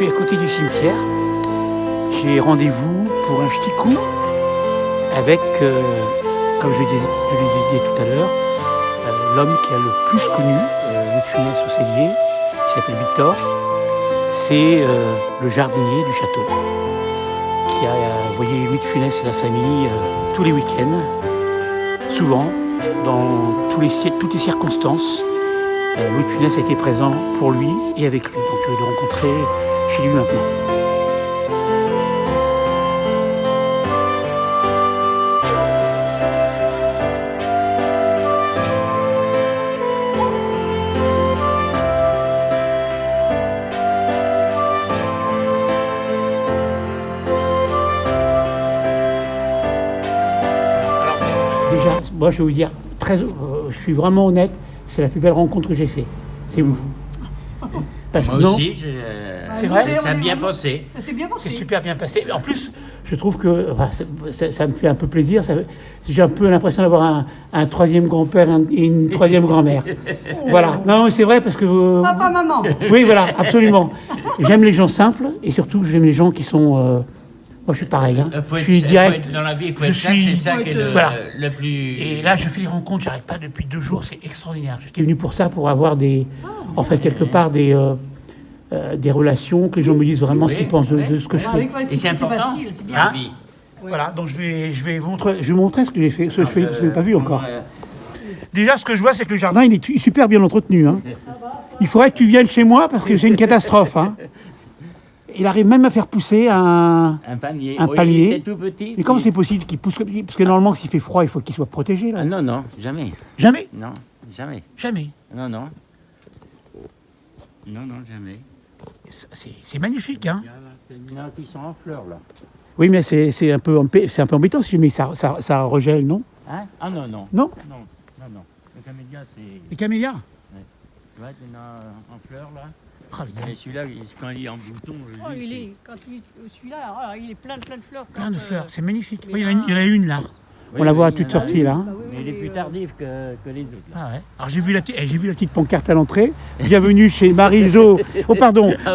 suis à côté du cimetière. J'ai rendez-vous pour un ch'ti coup avec, comme je l'ai dit tout à l'heure, l'homme qui a le plus connu Louis de Funès au Cellier, qui s'appelle Victor. C'est le jardinier du château, qui a envoyé Louis de Funès et la famille tous les week-ends, souvent, dans toutes les circonstances. Louis de Funès a été présent pour lui et avec lui. Donc je vais le rencontrer chez lui maintenant. Déjà, moi je vais vous dire, je suis vraiment honnête, c'est la plus belle rencontre que j'ai faite. C'est vous. Parce moi aussi, c'est vrai, ça a bien passé. Ça s'est bien passé. C'est super bien passé. En plus, je trouve que ça me fait un peu plaisir. J'ai un peu l'impression d'avoir un troisième grand-père et une troisième grand-mère. Voilà. Non, c'est vrai parce que... Papa, maman. Oui, voilà, absolument. J'aime les gens simples et surtout, j'aime les gens qui sont... Moi, je suis pareil. Hein. Je suis direct. Faut être dans la vie, il faut être simple, c'est ça qui est le plus... Et là, je fais les rencontres, j'arrête pas depuis 2 jours, c'est extraordinaire. J'étais venu pour ça, pour avoir en fait, quelque part, des relations, que les gens me disent vraiment ce qu'ils pensent de ce que je fais. Et c'est important, facile, c'est bien. la vie. Voilà, donc je vais montrer ce que j'ai fait, ce que je n'ai pas vu encore. Déjà, ce que je vois, c'est que le jardin, il est super bien entretenu. Hein. Il faudrait que tu viennes chez moi, parce que c'est une catastrophe. Hein. Il arrive même à faire pousser un panier. Oui, il était tout petit. Mais comment c'est possible qu'il pousse? Parce que normalement, s'il fait froid, il faut qu'il soit protégé. Là. Ah non, jamais. Jamais? Non, jamais. Jamais. Non, jamais. C'est magnifique, hein? Il y en a qui sont en fleurs, là. Oui, mais c'est un peu embêtant si jamais ça regèle, non? Hein? Ah non. Non? Non. Le camélia, c'est... Les camélias? Ouais. Tu vois, il y en a en fleurs, là. Oh, et celui-là, quand il est en bouton... Celui-là, il est plein de fleurs. Plein de fleurs, c'est magnifique. Oui, il y en a une, là. Oui, on la voit à toute sortie, là. Mais il est plus tardif que les autres. Là. Ah ouais. Alors j'ai vu la petite pancarte à l'entrée. Bienvenue chez Marie-Jo.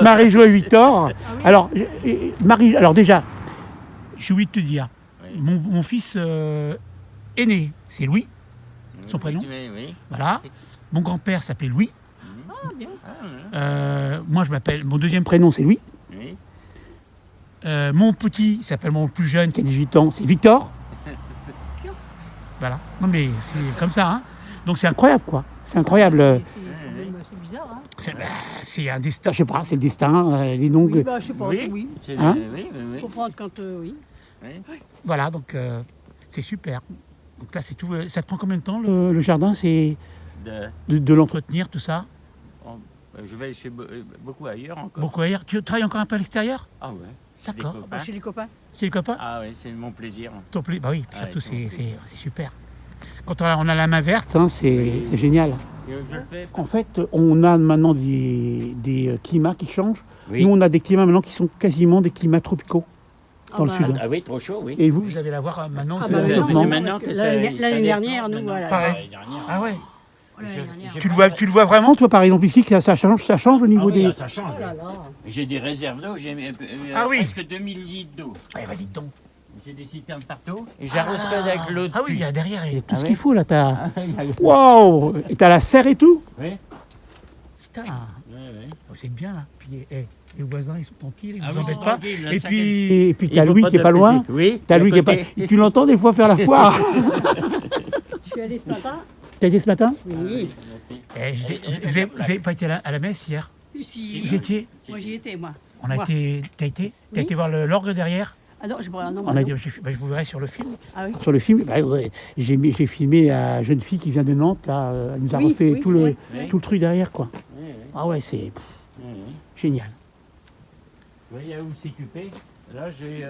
Marie-Jo et Victor. Alors, alors déjà, j'ai oublié de te dire, mon fils aîné, c'est Louis, son prénom. Oui. Voilà. Mon grand-père s'appelait Louis. Ah, bien. Moi, mon deuxième prénom, c'est Louis. Oui. Mon petit s'appelle mon plus jeune, qui a 18 ans, c'est Victor. Voilà. Non, mais c'est comme ça. Hein. Donc, c'est incroyable, quoi. C'est incroyable. C'est bizarre, hein. C'est un destin, je sais pas, c'est le destin, les noms. Oui, je sais pas, oui. Hein? Oui. Faut prendre quand, oui. Voilà, donc c'est super. Donc là, c'est tout. Ça te prend combien de temps, le jardin? C'est de l'entretenir, tout ça? Je vais chez beaucoup ailleurs encore. Beaucoup ailleurs. Tu travailles encore un peu à l'extérieur? Ah ouais. D'accord. Chez les copains. Chez les copains? Ah oui, c'est mon plaisir. Bah oui, surtout c'est super. Quand on a la main verte, hein, c'est génial. En fait, on a maintenant des climats qui changent. Oui. Nous, on a des climats maintenant qui sont quasiment des climats tropicaux dans le sud. Ah oui, trop chaud, oui. Et vous allez la voir maintenant. C'est maintenant que l'année dernière, nous, voilà. Pareil. Ah ouais. Tu le vois vraiment, toi, par exemple, ici, que ça change au niveau des... Ça change. J'ai des réserves d'eau, j'ai presque 2000 litres d'eau. Ah bah dites donc. J'ai des citernes partout et j'arrose pas avec l'eau. Ah oui, il y a derrière, il y a tout ce qu'il faut, là. Waouh. Et t'as la serre et tout? Oui. Putain. C'est bien, là. Puis, les voisins, ils sont tranquilles, ils ne vous embêtent pas. Et puis t'as Louis qui est pas loin. Oui. T'as Louis qui est pas... Tu l'entends des fois faire la foire. Je suis allé ce matin. T'as été ce matin? Oui. Vous n'avez pas été à la messe hier? Si. Vous y étiez? Moi, j'y étais, moi. T'as été? T'as été voir l'orgue derrière? Ah non, je vous verrez sur le film. Ah oui. Sur le film, j'ai filmé la jeune fille qui vient de Nantes, là. Elle nous a refait tout le truc derrière, quoi. Ah ouais, c'est génial. Vous voyez où c'est occupé? Là, j'ai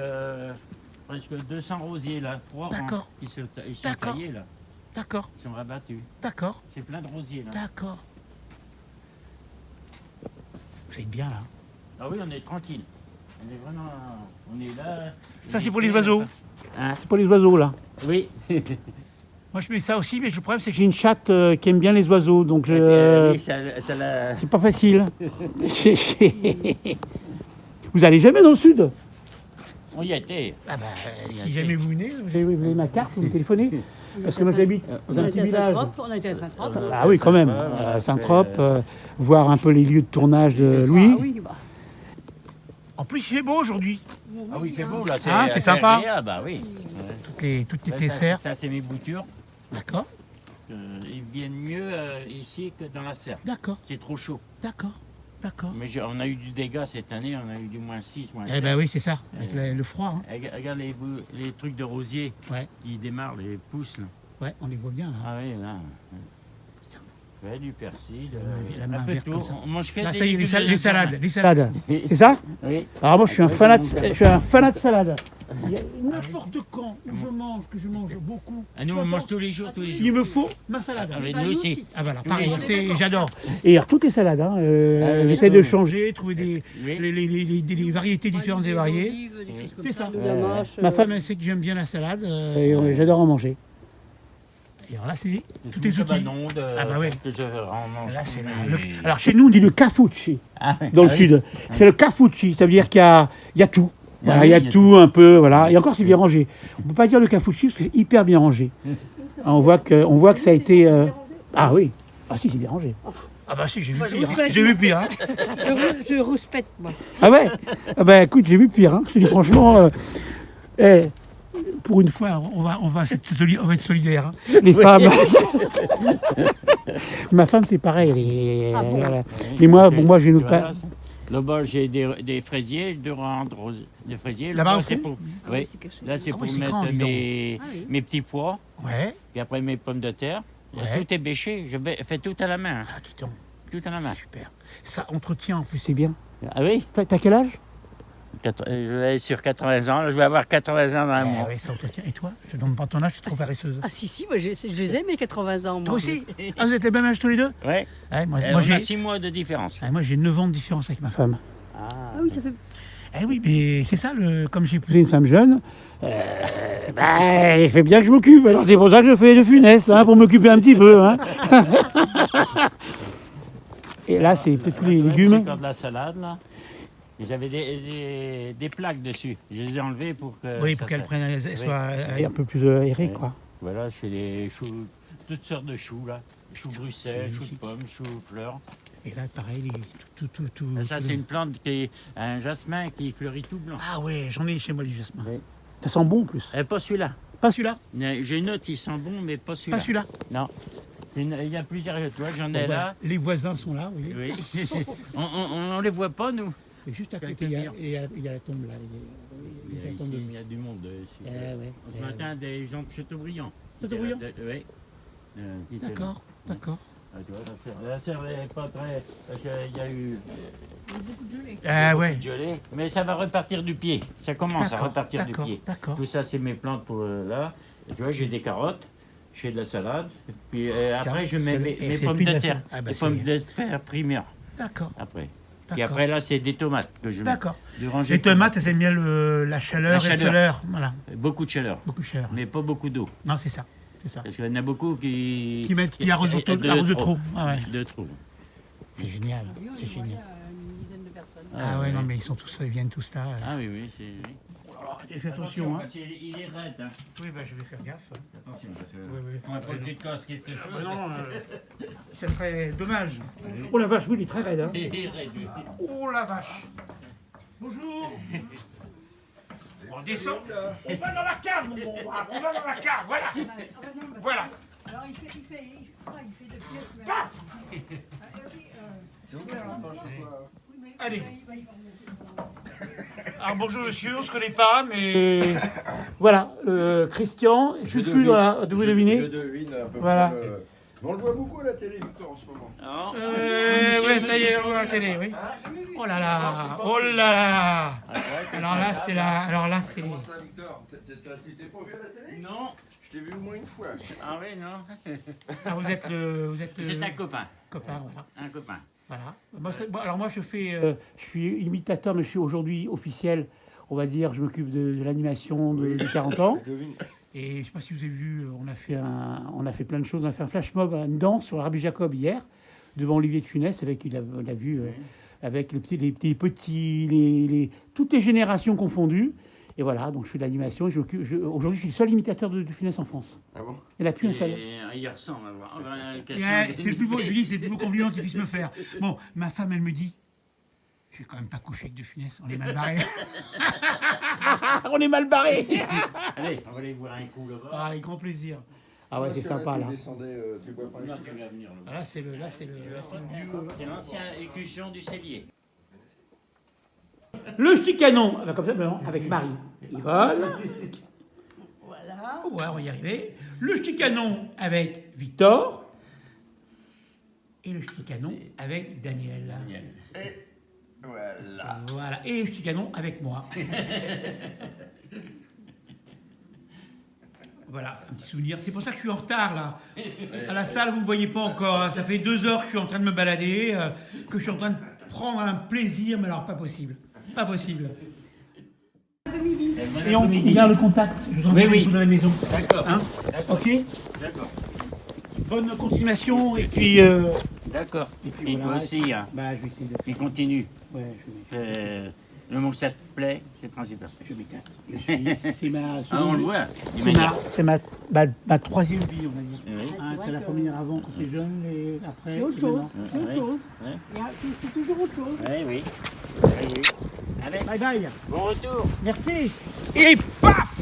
presque 200 rosiers, là. 3 rangs qui sont taillés, là. D'accord. Ils sont rabattus. D'accord. C'est plein de rosiers, là. D'accord. Vous êtes bien, là. Ah oui, on est tranquille. On est vraiment... On est là... Ça, c'est pour les oiseaux. Hein? C'est pour les oiseaux, là. Oui. Moi, je mets ça aussi, mais le problème, c'est que j'ai une chatte qui aime bien les oiseaux, donc oui, c'est pas facile. Vous allez jamais dans le sud? On y était. Ah bah, Il y a si été. jamais vous venez, vous avez ma carte, vous me téléphonez. Parce que moi j'habite dans un petit village. On a été à Saint-Trope. Ah oui, quand même. À Saint-Trope, voir un peu les lieux de tournage de Louis. Ah oui, bah. En plus, il fait beau aujourd'hui. Ah oui, il fait beau là. Ah, c'est sympa. Ah bah oui. Toutes les Ouais, tesserres. ça c'est mes boutures. D'accord, Ils viennent mieux ici que dans la serre. d'accord, C'est trop chaud. d'accord, d'accord. Mais on a eu du dégât cette année, on a eu du moins 6, moins 7. Eh ben oui, c'est ça, avec le froid. Hein. Regarde les trucs de rosier Ouais, qui démarrent, les pousses. Là. ouais, on les voit bien là. Ah oui, là. Ouais, du persil, la main un peu verte tout. comme ça. On mange que Là, des ça y est, légumes de les la salades, journée. les salades. Oui. C'est ça? Oui. Alors moi, je suis un fanat de salade. N'importe quand où que je mange beaucoup. Ah, nous, on mange tous les jours, tous les Il jours. me faut ma salade. Ah, mais nous aussi. Ah voilà, Tous pareil, les jours. j'adore. Et alors, toutes les salades, hein, oui, j'essaie oui. de changer, trouver des, Oui. les variétés différentes des variées. C'est ça. Ma femme, elle sait que j'aime bien la salade et j'adore en manger. Et alors là, c'est tous les outils. Ah bah oui. Là, c'est alors chez nous, on dit le cafucci dans le sud. C'est le cafucci, ça veut dire qu'il y a tout. Voilà, il y a tout un peu, voilà. Et encore, c'est bien rangé. On ne peut pas dire le cafucci parce que c'est hyper bien rangé. On voit que ça a été. Ah oui. Ah si, c'est bien rangé. Ah bah si, j'ai vu pire. Hein. J'ai vu pire. Hein. Je rouspète, moi. Ah ouais. Ah bah écoute, j'ai vu pire. Hein. Je te dis franchement. Pour une fois, on va être solidaires. Hein. Les femmes. Ma femme, c'est pareil. Et moi, moi, j'ai une autre. Là-bas, j'ai des fraisiers, je dois rendre des fraisiers. Là-bas, c'est pour, oui. Là, c'est pour c'est mettre grand, dis donc. mes petits pois, Ouais. puis après mes pommes de terre. Ouais. Tout est bêché, je fais tout à la main. Ah, putain, Tout à la main. super. Ça entretient en plus, c'est bien. Ah oui, T'as quel âge? je vais sur 80 ans, là, je vais avoir 80 ans dans un mois. Oui, ça entretient. Et toi? Je ne demande pas ton âge, tu es trop paresseuse. Ah si, moi, je les ai mes 80 ans. Moi. Toi aussi? Ah, vous êtes le même âge tous les deux? Ouais. Moi, On j'ai a 6 mois de différence. moi, j'ai 9 ans de différence avec ma femme. Ah oui, ça fait. Eh oui, mais c'est ça, comme j'ai épousé une femme jeune, il fait bien que je m'occupe. Alors c'est pour ça que je fais de funeste, hein, pour m'occuper un petit peu. Hein. Et là, c'est peut-être tous les légumes. J'ai encore de la salade, là. Et j'avais des plaques dessus. Je les ai enlevées pour que. Oui, ça pour qu'elle soit- prenne, Oui. soit un peu plus aérée, Oui. quoi. Voilà, je fais des choux, toutes sortes de choux, là. Choux Bruxelles, choux de pommes, choux fleurs. Et là, pareil, tout. Ça, c'est une plante un jasmin qui fleurit tout blanc. Ah ouais, j'en ai chez moi du jasmin. Oui. Ça sent bon en plus. Pas celui-là. Pas celui-là? J'ai une autre qui sent bon, mais pas celui-là. Pas celui-là. Non. Il y a plusieurs, tu vois, j'en ai Bon, voilà. là. Les voisins sont là, vous voyez. Oui. on les voit pas, nous. Et juste à côté, Quelques il y a la tombe là. Il y a la tombe de- Il y a du monde ici. ouais. Ce matin, des gens de Châteaubriand. Châteaubriand? Oui. D'accord, d'accord. Ah, tu vois, la serre n'est pas très. Parce qu'il y a eu Ah ouais. beaucoup de gelée. Mais ça va repartir du pied. Ça commence à D'accord, repartir du d'accord, pied. d'accord. Tout ça, c'est mes plantes pour là. Et tu vois, j'ai des carottes, j'ai de la salade. Et puis après, je mets c'est mes c'est pommes plus de de la terre. salade. Ah bah, les pommes c'est- de terre primaires. D'accord, Après. d'accord. Et après, là, c'est des tomates que je mets. D'accord. Du rangé Les de tomates. tomates, elles aiment bien la chaleur La et la chaleur. chaleur. Voilà, Beaucoup de chaleur. beaucoup de chaleur. Mais pas beaucoup d'eau. Non, c'est ça. C'est ça. Parce qu'il y en a beaucoup qui Qui arrosent de trop. Ah ouais. De trop. C'est génial. C'est génial. Une dizaine de personnes. Ah ouais, non, mais ils viennent tous là. Ah oui, oui, c'est. Oui. Fais attention, hein. parce qu'il il est raide. Hein. Oui, bah, je vais faire gaffe. Attention, parce que. Oui. On va pas que tu te casses quelque chose. Non, ça serait dommage. Oh la vache, oui, il est très raide. Hein. Il est raide, oui. Oh la vache. Bonjour. On descend. On va dans la cave, mon bon brave. On va dans la cave, voilà. Voilà. Alors il fait deux pièces. Mais... Paf. C'est ouvert, hein, pas chaque fois. Allez. Alors bonjour monsieur, on se connaît pas, mais voilà, Christian, je suis là, vous devinez. Je devine un peu. Voilà. Plus, mais on le voit beaucoup à la télé, Victor, en ce moment. Non. Ouais, ça y est, on voit la télé, oui. Oh là là, oh là là. Alors là, c'est la, alors là, c'est. Comment ça, Victor? T'es pas vu à la télé? Non. Je t'ai vu au moins une fois. Ah oui, non. Ah, vous êtes C'est un copain. copain, voilà. Un copain. Voilà. Alors moi, je suis imitateur, mais je suis aujourd'hui officiel. On va dire, je m'occupe de l'animation de 40 ans. Je devine. Et je ne sais pas si vous avez vu, on a fait plein de choses. On a fait un flash mob, une danse sur Rabbi Jacob hier, devant Olivier de Funès, avec il a vu avec les petits, toutes les générations confondues. Et voilà, donc je fais de l'animation. Aujourd'hui, je suis le seul imitateur de Funès en France. Ah bon? Il n'y en a plus un seul. Il ressemble. C'est le plus beau, je lui dis, c'est le plus beau compliment qu'il puisse me faire. Bon, ma femme, elle me dit, je vais quand même pas coucher avec De Funès, on est mal barré. On est mal barré. Allez, on va aller voir un coup là-bas. Ah, avec grand plaisir. Ah ouais, c'est sympa là. Tu bois pas. Non, tu vas venir là-bas. Ah, là, c'est le vieux. C'est l'ancienne écusson du cellier. Le ch'ti canon, ah bah comme ça, non, avec Marie. Yvonne. Voilà. Ouais, on va y arriver. Le ch'ti canon avec Victor. Et le ch'ti canon avec Daniel. Voilà. Voilà. Et le ch'ti canon avec moi. Voilà, un petit souvenir. C'est pour ça que je suis en retard, là. À la salle, vous ne me voyez pas encore. Hein. Ça fait 2 heures que je suis en train de me balader, que je suis en train de prendre un plaisir, mais alors pas possible. Pas possible. Et on garde le contact. Je vous envoie dans la maison. D'accord. Hein, ok. D'accord. Bonne continuation, et puis... D'accord. Et puis Et voilà. toi aussi, hein. Bah, je vais essayer de... Tu continues. Ouais, Le moment que ça te plaît, c'est le principal. je m'éclate. C'est ma... Ah, on le voit. C'est ma 3e vie, on va dire. Oui. Hein, c'est la première avant quand t'es jeune, et après... C'est autre chose. maintenant. C'est autre Ouais. chose. Ouais. C'est toujours autre chose. Oui, oui. Oui, oui. Allez, Bye bye. bon retour. Merci. Et paf.